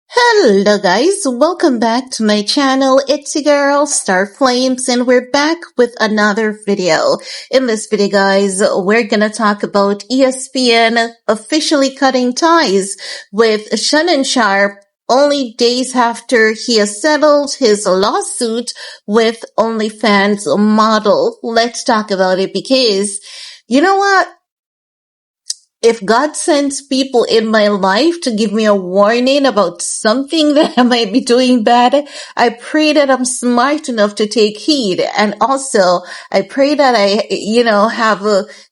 Hello guys, welcome back to my channel. It's your girl Star Flames and we're back with another video. In this video guys, we're gonna talk about ESPN officially cutting ties with Shannon Sharpe only days after he has settled his lawsuit with OnlyFans model. Let's talk about it because you know what? If God sends people in my life to give me a warning about something that I might be doing bad, I pray that I'm smart enough to take heed. And also, I pray that I, have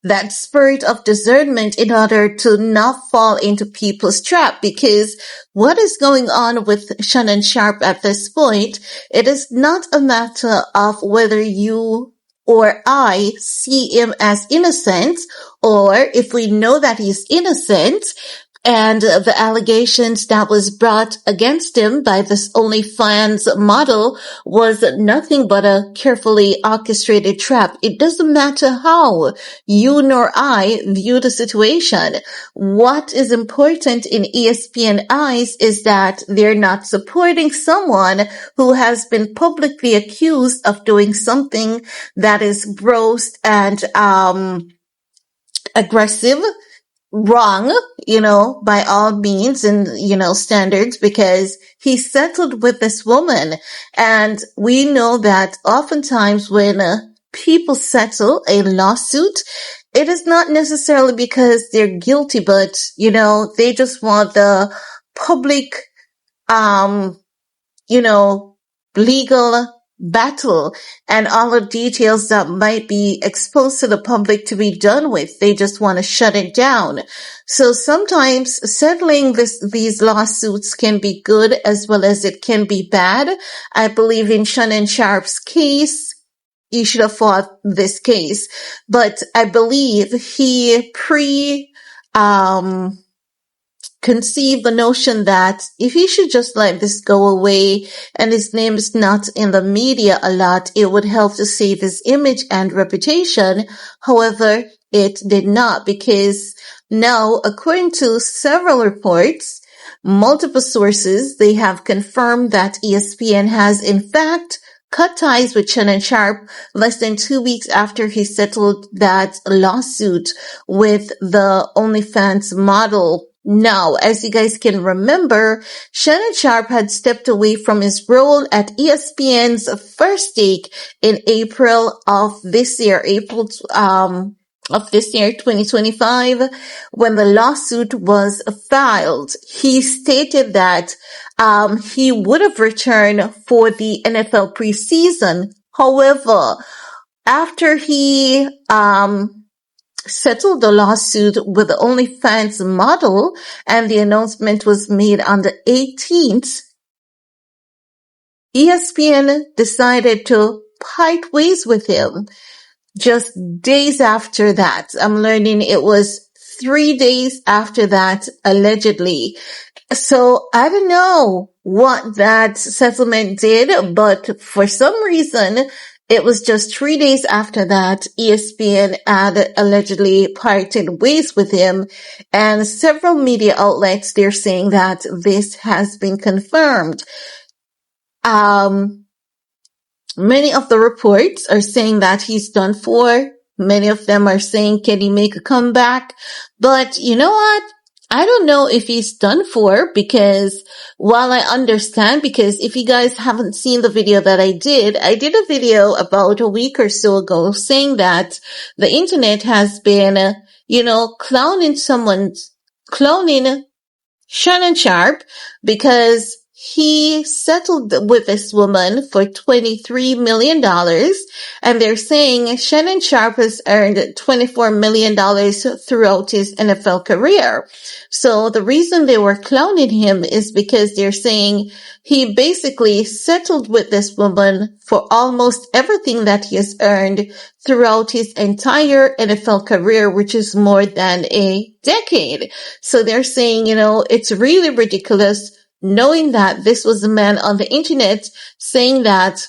that spirit of discernment in order to not fall into people's trap. Because what is going on with Shannon Sharpe at this point, it is not a matter of whether you or I see him as innocent, or if we know that he's innocent, and the allegations that was brought against him by this OnlyFans model was nothing but a carefully orchestrated trap. It doesn't matter how you nor I view the situation. What is important in ESPN eyes is that they're not supporting someone who has been publicly accused of doing something that is gross and aggressive, wrong, by all means and, standards, because he settled with this woman. And we know that oftentimes when people settle a lawsuit, it is not necessarily because they're guilty, but, they just want the public, legal battle and all the details that might be exposed to the public to be done with. They just want to shut it down. So sometimes settling these lawsuits can be good as well as it can be bad. I believe in Shannon Sharpe's case, he should have fought this case, but I believe he conceived the notion that if he should just let this go away and his name is not in the media a lot, it would help to save his image and reputation. However, it did not, because now, according to several reports, multiple sources, they have confirmed that ESPN has in fact cut ties with Shannon Sharpe less than 2 weeks after he settled that lawsuit with the OnlyFans model. Now, as you guys can remember, Shannon Sharpe had stepped away from his role at ESPN's First Take in April of this year, 2025, when the lawsuit was filed. He stated that he would have returned for the NFL preseason. However, after he settled the lawsuit with the OnlyFans model and the announcement was made on the 18th, ESPN decided to part ways with him. Just days after that, I'm learning it was 3 days after that, allegedly. So I don't know what that settlement did, but for some reason, it was just 3 days after that, ESPN had allegedly parted ways with him, and several media outlets, they're saying that this has been confirmed. Many of the reports are saying that he's done for. Many of them are saying, can he make a comeback? But you know what? I don't know if he's done for, because while I understand, because if you guys haven't seen the video that I did a video about a week or so ago saying that the internet has been, clowning Shannon Sharpe because he settled with this woman for $23 million, and they're saying Shannon Sharpe has earned $24 million throughout his NFL career. So the reason they were clowning him is because they're saying he basically settled with this woman for almost everything that he has earned throughout his entire NFL career, which is more than a decade. So they're saying, it's really ridiculous, knowing that this was a man on the internet saying that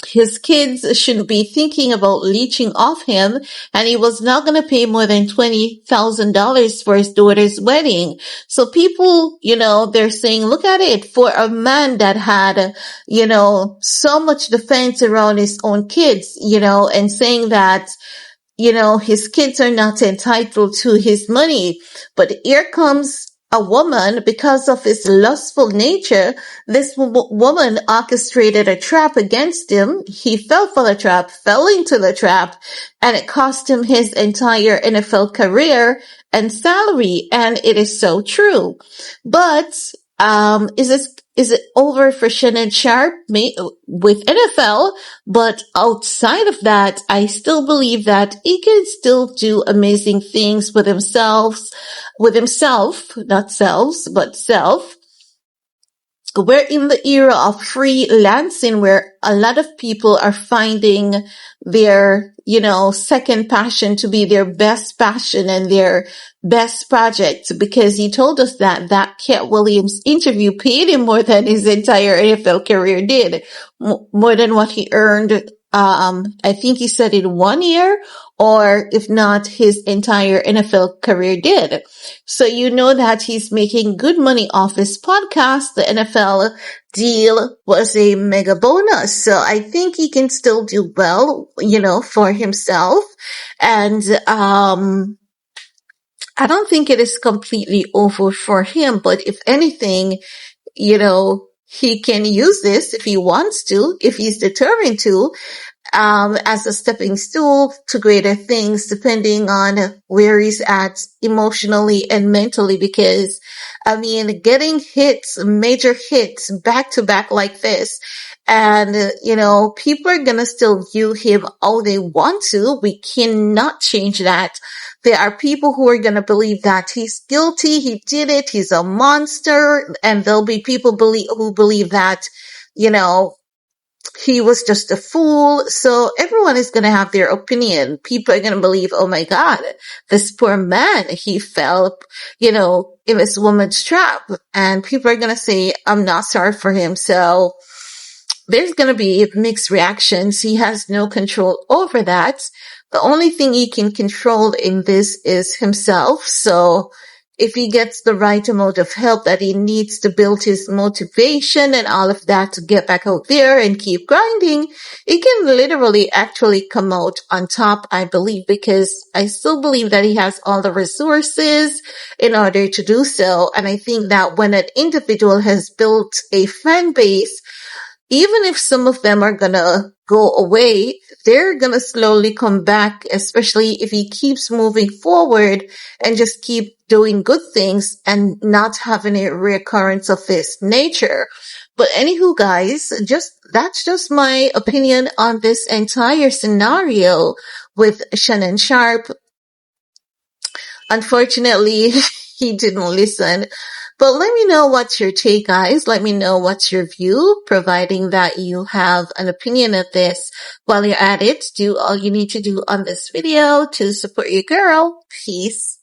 his kids should be thinking about leeching off him, and he was not going to pay more than $20,000 for his daughter's wedding. So people, they're saying, look at it, for a man that had, so much defense around his own kids, and saying that, his kids are not entitled to his money. But here comes a woman, because of his lustful nature. This woman orchestrated a trap against him. He fell for the trap, fell into the trap, and it cost him his entire NFL career and salary. And it is so true. But, is it over for Shannon Sharpe with NFL? But outside of that, I still believe that he can still do amazing things with himself, not selves, but self. We're in the era of freelancing, where a lot of people are finding their, second passion to be their best passion and their best project, because he told us that Cat Williams interview paid him more than his entire NFL career did, more than what he earned. I think he said in 1 year, or if not, his entire NFL career did. So that he's making good money off his podcast. The NFL deal was a mega bonus. So I think he can still do well, for himself. And, I don't think it is completely over for him, but if anything, he can use this if he wants to, if he's determined to, as a stepping stool to greater things, depending on where he's at emotionally and mentally. Because, getting hits, major hits back to back like this, and, people are gonna still view him how they want to. We cannot change that. There are people who are gonna believe that he's guilty, he did it, he's a monster, and there'll be people who believe that, he was just a fool. So everyone is going to have their opinion. People are going to believe, oh my God, this poor man, he fell, in this woman's trap. And people are going to say, I'm not sorry for him. So there's going to be mixed reactions. He has no control over that. The only thing he can control in this is himself. So if he gets the right amount of help that he needs to build his motivation and all of that to get back out there and keep grinding, he can literally actually come out on top, I believe, because I still believe that he has all the resources in order to do so. And I think that when an individual has built a fan base, even if some of them are gonna go away, they're gonna slowly come back, especially if he keeps moving forward and just keep doing good things and not having a reoccurrence of this nature. But anywho, guys, that's just my opinion on this entire scenario with Shannon Sharpe. Unfortunately, he didn't listen. But let me know what's your take, guys. Let me know what's your view, providing that you have an opinion of this. While you're at it, do all you need to do on this video to support your girl. Peace.